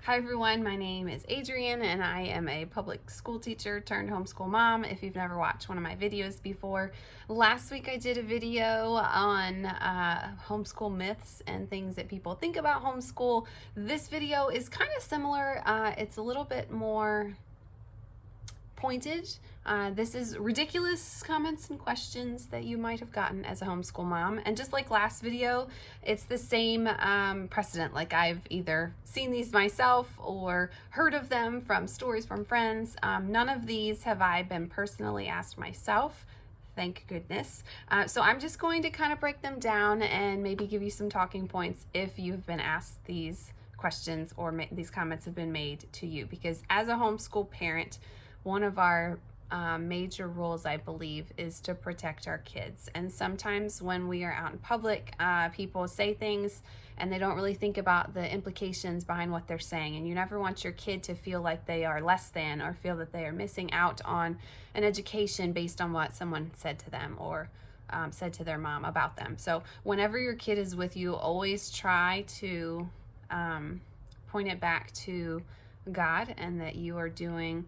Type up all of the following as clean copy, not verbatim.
Hi everyone, my name is Adrienne and I am a public school teacher turned homeschool mom. If you've never watched one of my videos before, last week I did a video on homeschool myths and things that people think about homeschool. This video is kind of similar. It's a little bit more pointed. This is ridiculous comments and questions that you might have gotten as a homeschool mom. And just like last video, it's the same precedent. Like I've either seen these myself or heard of them from stories from friends. None of these have I been personally asked myself. Thank goodness. So I'm just going to kind of break them down and maybe give you some talking points if you've been asked these questions or these comments have been made to you. Because as a homeschool parent, one of our major rules, I believe, is to protect our kids. And sometimes when we are out in public, people say things and they don't really think about the implications behind what they're saying. And you never want your kid to feel like they are less than or feel that they are missing out on an education based on what someone said to them or said to their mom about them. So whenever your kid is with you, always try to point it back to God and that you are doing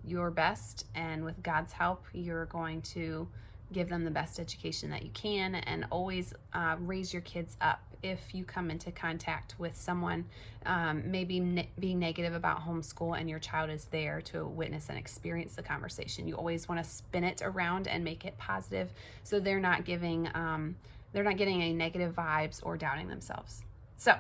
your best, and with God's help you're going to give them the best education that you can. And always raise your kids up if you come into contact with someone maybe being negative about homeschool and your child is there to witness and experience the conversation. You always want to spin it around and make it positive so they're not getting any negative vibes or doubting themselves. So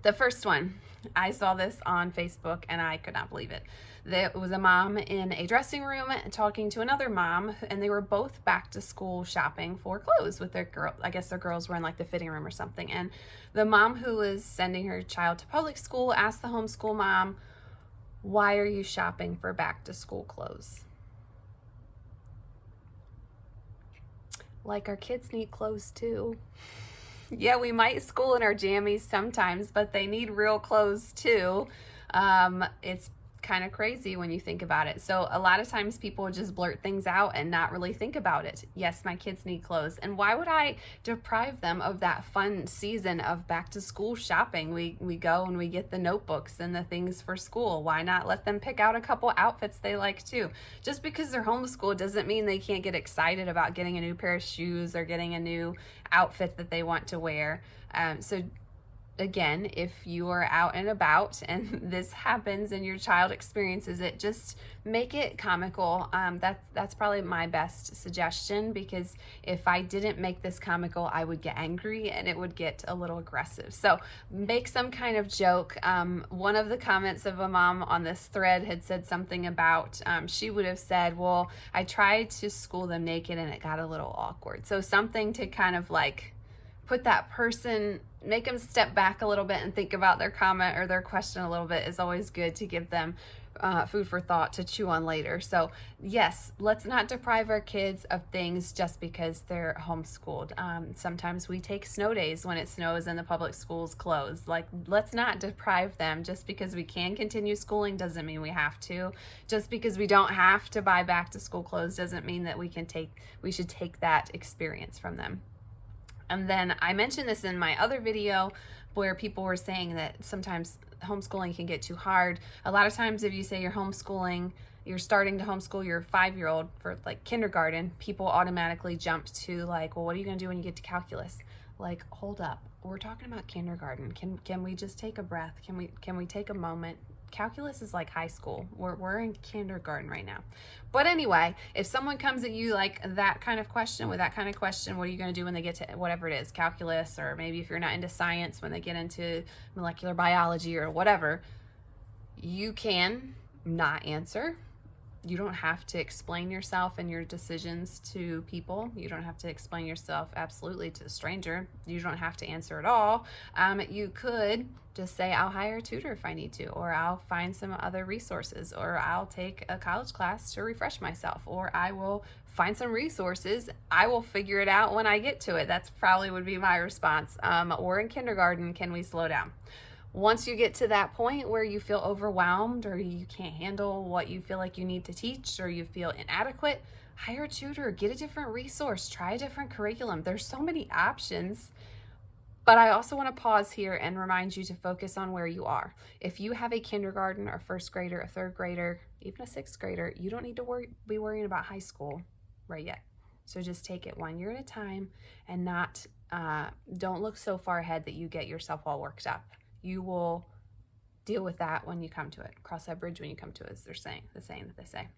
the first one, I saw this on Facebook and I could not believe it. There was a mom in a dressing room talking to another mom, and they were both back to school shopping for clothes with their girl. I guess their girls were in like the fitting room or something. And the mom who was sending her child to public school asked the homeschool mom, "Why are you shopping for back to school clothes?" Like our kids need clothes too. Yeah, we might school in our jammies sometimes, but they need real clothes too. It's kind of crazy when you think about it. So a lot of times people just blurt things out and not really think about it. Yes, my kids need clothes. And why would I deprive them of that fun season of back to school shopping? We go and we get the notebooks and the things for school. Why not let them pick out a couple outfits they like too? Just because they're homeschooled doesn't mean they can't get excited about getting a new pair of shoes or getting a new outfit that they want to wear. So again, if you are out and about and this happens and your child experiences it, just make it comical. That's probably my best suggestion, because if I didn't make this comical, I would get angry and it would get a little aggressive. So make some kind of joke. One of the comments of a mom on this thread had said something about, she would have said, "Well, I tried to school them naked and it got a little awkward." So something to kind of like put that person, make them step back a little bit and think about their comment or their question a little bit is always good to give them food for thought to chew on later. So yes, let's not deprive our kids of things just because they're homeschooled. Sometimes we take snow days when it snows and the public schools close. Like, let's not deprive them. Just because we can continue schooling doesn't mean we have to. Just because we don't have to buy back to school clothes doesn't mean that we should take that experience from them. And then I mentioned this in my other video where people were saying that sometimes homeschooling can get too hard. A lot of times if you say you're starting to homeschool your 5-year-old for like kindergarten, people automatically jump to like, well, what are you gonna do when you get to calculus? Like, hold up, we're talking about kindergarten. Can we just take a breath? Can we take a moment? Calculus is like high school. We're in kindergarten right now. But anyway, if someone comes at you like that kind of question, what are you going to do when they get to whatever it is, calculus, or maybe if you're not into science, when they get into molecular biology or whatever, you can not answer. You don't have to explain yourself and your decisions to people. You don't have to explain yourself absolutely to a stranger. You don't have to answer at all. You could just say, "I'll hire a tutor if I need to," or "I'll find some other resources," or "I'll take a college class to refresh myself," or "I will find some resources. I will figure it out when I get to it." That's probably would be my response. We're in kindergarten. Can we slow down? Once you get to that point where you feel overwhelmed or you can't handle what you feel like you need to teach or you feel inadequate, hire a tutor, get a different resource, try a different curriculum. There's so many options. But I also want to pause here and remind you to focus on where you are. If you have a kindergarten or first grader, a third grader, even a sixth grader, you don't need to be worrying about high school right yet. So just take it 1 year at a time and don't look so far ahead that you get yourself all worked up. You will deal with that when you come to it. Cross that bridge when you come to it, as the saying that they say.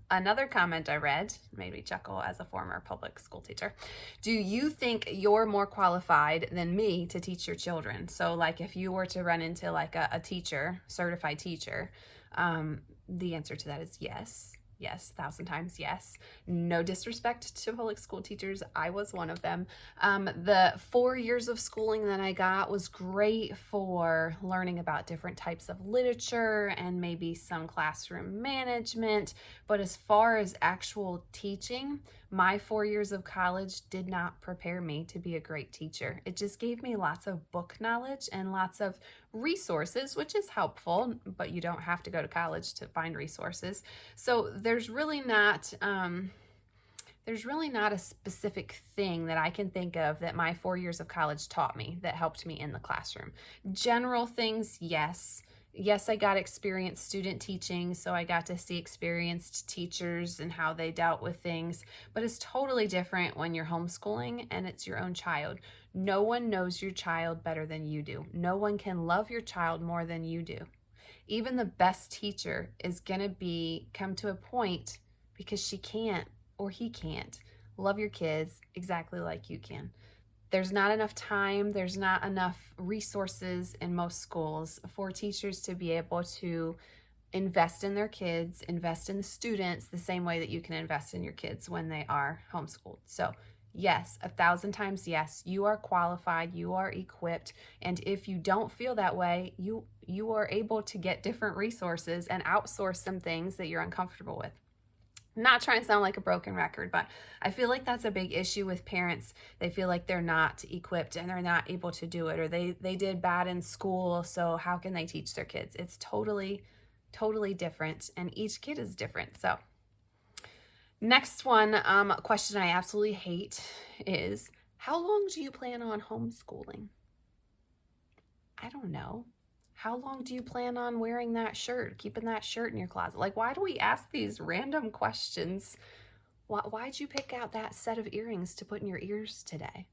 Another comment I read made me chuckle as a former public school teacher. Do you think you're more qualified than me to teach your children? So like if you were to run into like a teacher, certified teacher, the answer to that is yes. Yes, 1,000 times yes. No disrespect to public school teachers. I was one of them. The 4 years of schooling that I got was great for learning about different types of literature and maybe some classroom management. But as far as actual teaching, my 4 years of college did not prepare me to be a great teacher. It just gave me lots of book knowledge and lots of resources, which is helpful, but you don't have to go to college to find resources. So there's really not a specific thing that I can think of that my 4 years of college taught me that helped me in the classroom. General things, yes. Yes, I got experienced student teaching, so I got to see experienced teachers and how they dealt with things, but it's totally different when you're homeschooling and it's your own child. No one knows your child better than you do. No one can love your child more than you do. Even the best teacher is going to come to a point because she can't or he can't love your kids exactly like you can. There's not enough time, there's not enough resources in most schools for teachers to be able to invest in their kids, invest in the students the same way that you can invest in your kids when they are homeschooled. So yes, 1,000 times yes, you are qualified, you are equipped, and if you don't feel that way, you are able to get different resources and outsource some things that you're uncomfortable with. Not trying to sound like a broken record, but I feel like that's a big issue with parents. They feel like they're not equipped and they're not able to do it, or they did bad in school, so how can they teach their kids? It's totally different, and each kid is different. So next one, question I absolutely hate is, how long do you plan on homeschooling? I don't know. How long do you plan on wearing that shirt, keeping that shirt in your closet? Like, why do we ask these random questions? Why'd you pick out that set of earrings to put in your ears today?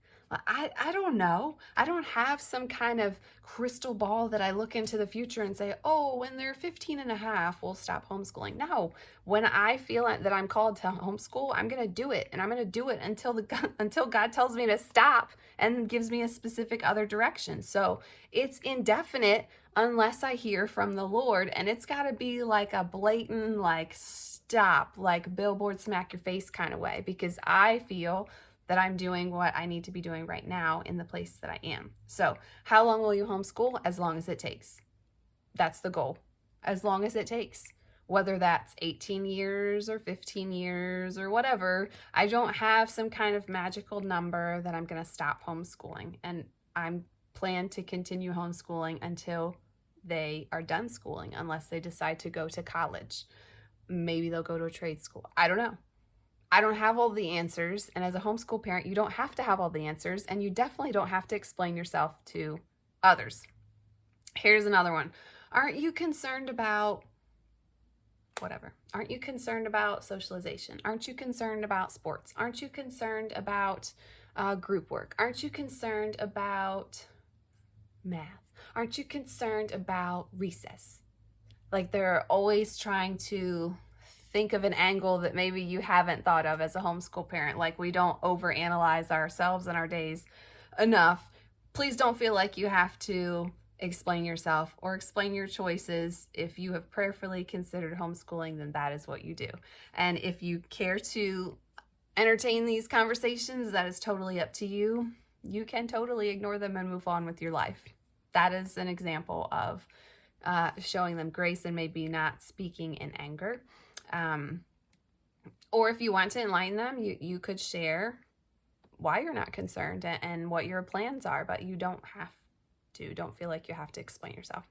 I don't know. I don't have some kind of crystal ball that I look into the future and say, oh, when they're 15 and a half, we'll stop homeschooling. No, when I feel that I'm called to homeschool, I'm going to do it. And I'm going to do it until God tells me to stop and gives me a specific other direction. So it's indefinite unless I hear from the Lord. And it's got to be like a blatant, like, stop, like billboard smack your face kind of way, because I feel that I'm doing what I need to be doing right now in the place that I am. So how long will you homeschool? As long as it takes. That's the goal. As long as it takes. Whether that's 18 years or 15 years or whatever, I don't have some kind of magical number that I'm going to stop homeschooling. And I'm plan to continue homeschooling until they are done schooling, unless they decide to go to college. Maybe they'll go to a trade school. I don't know. I don't have all the answers, and as a homeschool parent, you don't have to have all the answers, and you definitely don't have to explain yourself to others. Here's another one. Aren't you concerned about whatever? Aren't you concerned about socialization? Aren't you concerned about sports? Aren't you concerned about group work? Aren't you concerned about math? Aren't you concerned about recess? Like, they're always trying to think of an angle that maybe you haven't thought of as a homeschool parent. Like, we don't overanalyze ourselves and our days enough. Please don't feel like you have to explain yourself or explain your choices. If you have prayerfully considered homeschooling, then that is what you do. And if you care to entertain these conversations, that is totally up to you. You can totally ignore them and move on with your life. That is an example of showing them grace and maybe not speaking in anger. Or if you want to enlighten them, you could share why you're not concerned and what your plans are, but you don't have to. Don't feel like you have to explain yourself.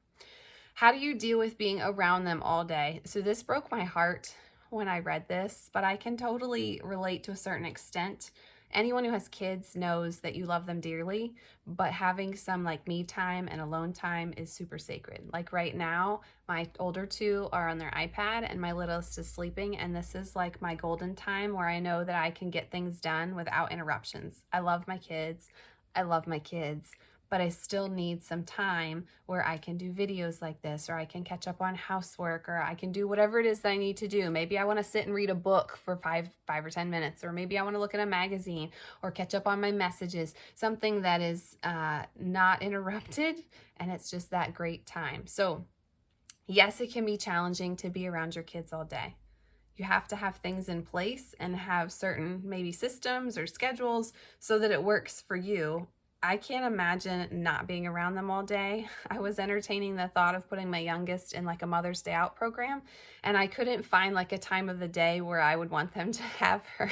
How do you deal with being around them all day? So this broke my heart when I read this, but I can totally relate to a certain extent. Anyone who has kids knows that you love them dearly, but having some like me time and alone time is super sacred. Like right now, my older two are on their iPad and my littlest is sleeping, and this is like my golden time where I know that I can get things done without interruptions. I love my kids. I love my kids, but I still need some time where I can do videos like this, or I can catch up on housework, or I can do whatever it is that I need to do. Maybe I want to sit and read a book for five or 10 minutes, or maybe I want to look at a magazine or catch up on my messages, something that is not interrupted, and it's just that great time. So yes, it can be challenging to be around your kids all day. You have to have things in place and have certain maybe systems or schedules so that it works for you. I can't imagine not being around them all day. I was entertaining the thought of putting my youngest in like a Mother's Day Out program, and I couldn't find like a time of the day where I would want them to have her.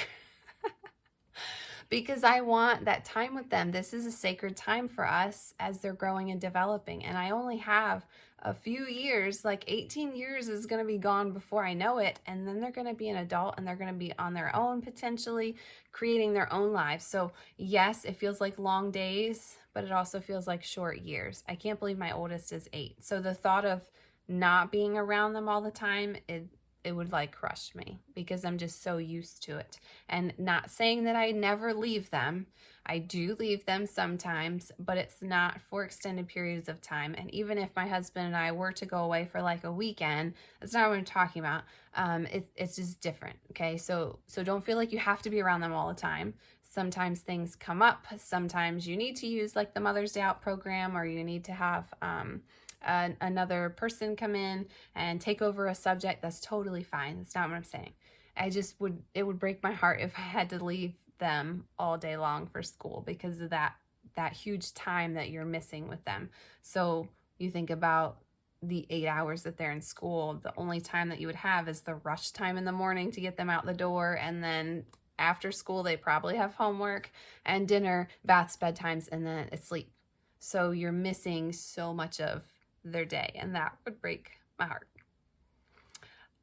Because I want that time with them. This is a sacred time for us as they're growing and developing. And I only have a few years, like 18 years is going to be gone before I know it. And then they're going to be an adult and they're going to be on their own, potentially creating their own lives. So yes, it feels like long days, but it also feels like short years. I can't believe my oldest is 8. So the thought of not being around them all the time, it would like crush me because I'm just so used to it. And not saying that I never leave them. I do leave them sometimes, but it's not for extended periods of time. And even if my husband and I were to go away for like a weekend, that's not what I'm talking about. It's just different. Okay. So don't feel like you have to be around them all the time. Sometimes things come up. Sometimes you need to use like the Mother's Day Out program, or you need to have, another person come in and take over a subject. That's totally fine. That's not what I'm saying. It would break my heart if I had to leave them all day long for school because of that huge time that you're missing with them. So you think about the 8 hours that they're in school, the only time that you would have is the rush time in the morning to get them out the door. And then after school, they probably have homework and dinner, baths, bedtimes, and then it's sleep. So you're missing so much of their day, and that would break my heart.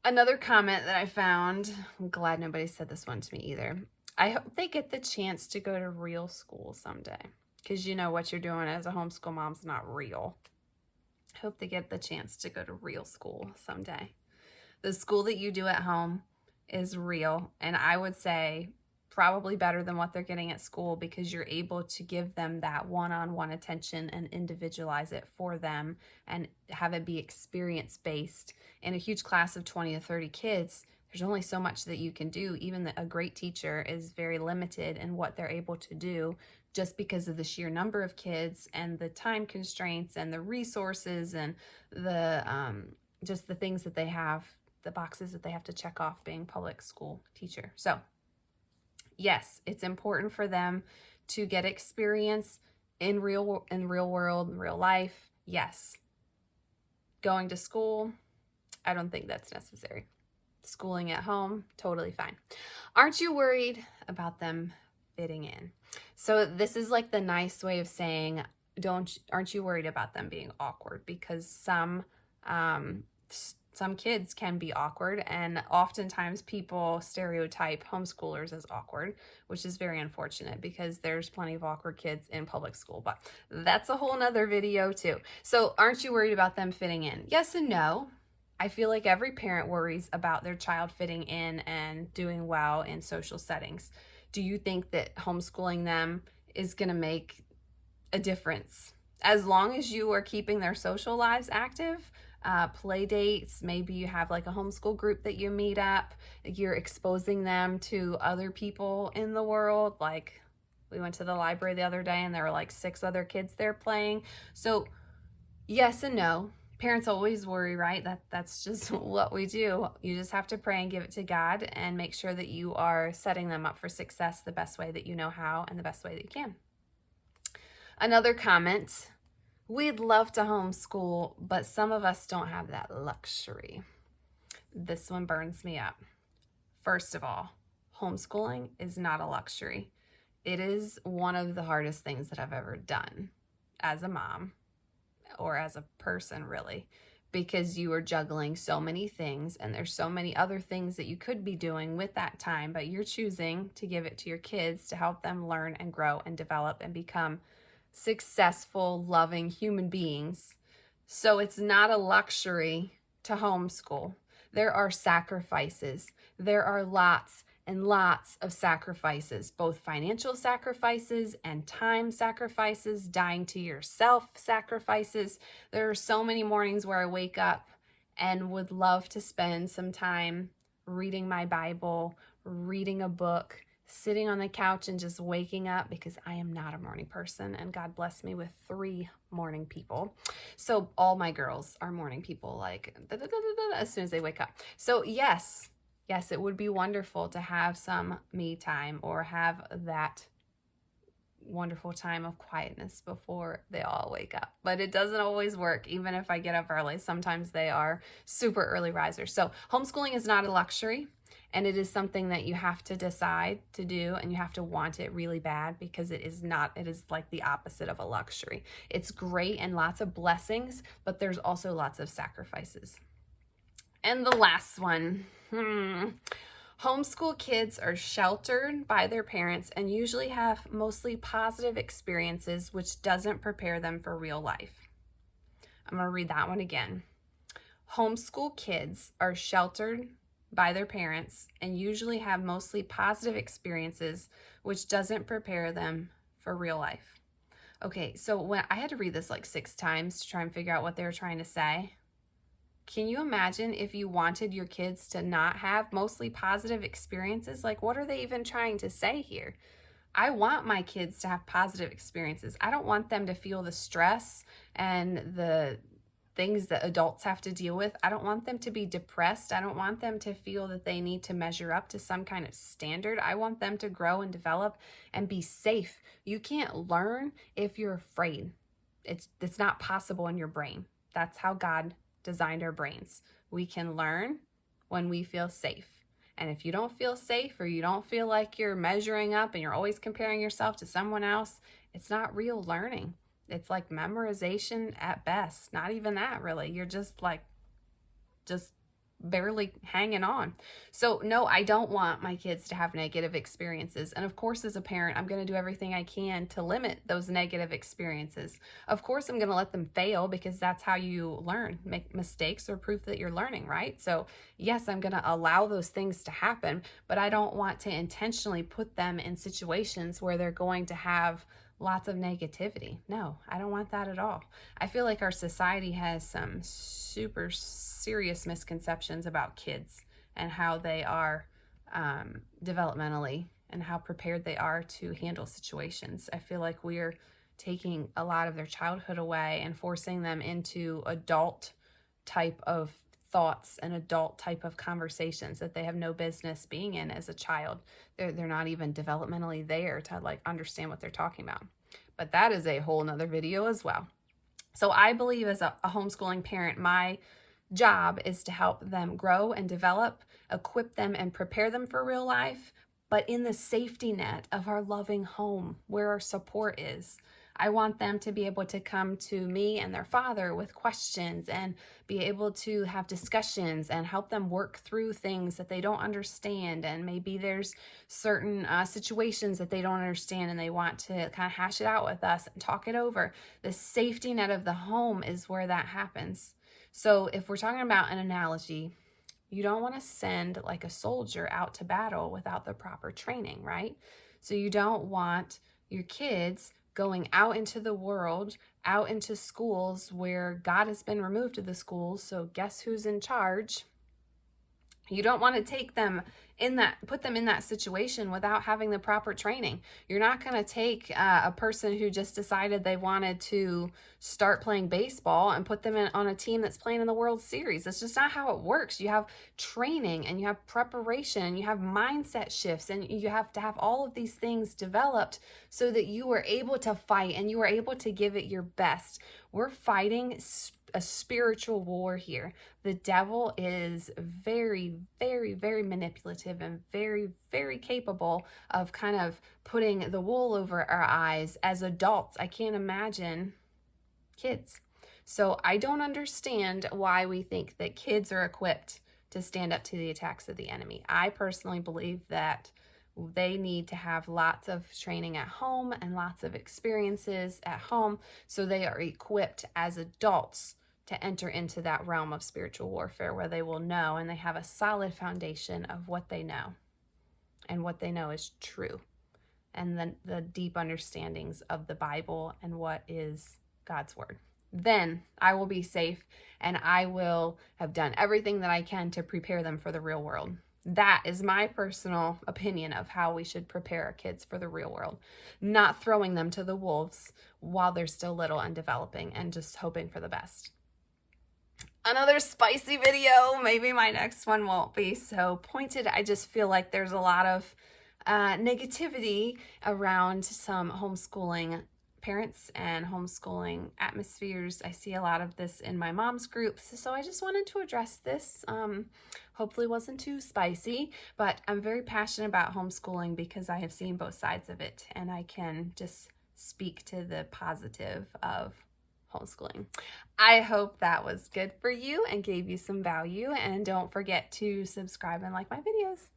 Another comment that I found, I'm glad nobody said this one to me either. I hope they get the chance to go to real school someday, because you know what you're doing as a homeschool mom's not real. I hope they get the chance to go to real school someday. The school that you do at home is real, and I would say probably better than what they're getting at school, because you're able to give them that one-on-one attention and individualize it for them and have it be experience-based. In a huge class of 20 to 30 kids, there's only so much that you can do. Even a great teacher is very limited in what they're able to do just because of the sheer number of kids and the time constraints and the resources and the just the things that they have, the boxes that they have to check off being public school teacher. So yes, it's important for them to get experience in real world, in real life. Yes. Going to school, I don't think that's necessary. Schooling at home, totally fine. Aren't you worried about them fitting in? So this is like the nice way of saying, aren't you worried about them being awkward? Because some kids can be awkward, and oftentimes people stereotype homeschoolers as awkward, which is very unfortunate because there's plenty of awkward kids in public school, but that's a whole nother video too. So aren't you worried about them fitting in? Yes and no. I feel like every parent worries about their child fitting in and doing well in social settings. Do you think that homeschooling them is going to make a difference? As long as you are keeping their social lives active, play dates, maybe you have like a homeschool group that you meet up, you're exposing them to other people in the world. Like we went to the library the other day and there were like 6 other kids there playing. So yes and no. Parents always worry, right? That's just what we do. You just have to pray and give it to God and make sure that you are setting them up for success the best way that you know how and the best way that you can. Another comment, we'd love to homeschool, but some of us don't have that luxury. This one burns me up. First of all, homeschooling is not a luxury. It is one of the hardest things that I've ever done as a mom, or as a person really, because you are juggling so many things and there's so many other things that you could be doing with that time, but you're choosing to give it to your kids to help them learn and grow and develop and become successful, loving human beings. So it's not a luxury to homeschool. There are sacrifices. There are lots and lots of sacrifices, both financial sacrifices and time sacrifices, dying to yourself sacrifices. There are so many mornings where I wake up and would love to spend some time reading my Bible, reading a book, sitting on the couch and just waking up, because I am not a morning person, and God bless me with 3 morning people. So all my girls are morning people, like as soon as they wake up. So yes, it would be wonderful to have some me time or have that wonderful time of quietness before they all wake up. But it doesn't always work, even if I get up early. Sometimes they are super early risers. So homeschooling is not a luxury, and it is something that you have to decide to do, and you have to want it really bad, because it is like the opposite of a luxury. It's great and lots of blessings, but there's also lots of sacrifices. And the last one, homeschool kids are sheltered by their parents and usually have mostly positive experiences, which doesn't prepare them for real life. I'm going to read that one again. Homeschool kids are sheltered by their parents and usually have mostly positive experiences, which doesn't prepare them for real life. Okay, so when I had to read this like 6 times to try and figure out what they were trying to say. Can you imagine if you wanted your kids to not have mostly positive experiences? Like, what are they even trying to say here? I want my kids to have positive experiences. I don't want them to feel the stress and the things that adults have to deal with. I don't want them to be depressed. I don't want them to feel that they need to measure up to some kind of standard. I want them to grow and develop and be safe. You can't learn if you're afraid. It's not possible in your brain. That's how God designed our brains. We can learn when we feel safe. And if you don't feel safe, or you don't feel like you're measuring up and you're always comparing yourself to someone else, it's not real learning. It's like memorization at best. Not even that, really. You're just barely hanging on. So no, I don't want my kids to have negative experiences. And of course, as a parent, I'm going to do everything I can to limit those negative experiences. Of course, I'm going to let them fail, because that's how you learn. Make mistakes or proof that you're learning, right? So yes, I'm going to allow those things to happen, but I don't want to intentionally put them in situations where they're going to have lots of negativity. No, I don't want that at all. I feel like our society has some super serious misconceptions about kids and how they are developmentally and how prepared they are to handle situations. I feel like we're taking a lot of their childhood away and forcing them into adult type of thoughts and adult type of conversations that they have no business being in as a child. They're not even developmentally there to like understand what they're talking about. But that is a whole nother video as well. So I believe as a homeschooling parent, my job is to help them grow and develop, equip them and prepare them for real life, but in the safety net of our loving home where our support is. I want them to be able to come to me and their father with questions and be able to have discussions and help them work through things that they don't understand. And maybe there's certain situations that they don't understand and they want to kind of hash it out with us and talk it over. The safety net of the home is where that happens. So if we're talking about an analogy, you don't want to send like a soldier out to battle without the proper training, right? So you don't want your kids going out into the world, out into schools where God has been removed to the schools. So guess who's in charge? You don't want to take them put them in that situation without having the proper training. You're not going to take a person who just decided they wanted to start playing baseball and put them on a team that's playing in the World Series. That's just not how it works. You have training and you have preparation and you have mindset shifts and you have to have all of these things developed so that you are able to fight and you are able to give it your best. We're fighting a spiritual war here. The devil is very, very, very manipulative and very, very capable of kind of putting the wool over our eyes as adults. I can't imagine kids. So I don't understand why we think that kids are equipped to stand up to the attacks of the enemy. I personally believe that they need to have lots of training at home and lots of experiences at home so they are equipped as adults to enter into that realm of spiritual warfare where they will know and they have a solid foundation of what they know, and what they know is true, and then the deep understandings of the Bible and what is God's word. Then I will be safe and I will have done everything that I can to prepare them for the real world. That is my personal opinion of how we should prepare our kids for the real world, not throwing them to the wolves while they're still little and developing and just hoping for the best. Another spicy video. Maybe my next one won't be so pointed. I just feel like there's a lot of negativity around some homeschooling parents and homeschooling atmospheres. I see a lot of this in my mom's groups, so I just wanted to address this. Hopefully wasn't too spicy, but I'm very passionate about homeschooling because I have seen both sides of it, and I can just speak to the positive of homeschooling. I hope that was good for you and gave you some value, and don't forget to subscribe and like my videos.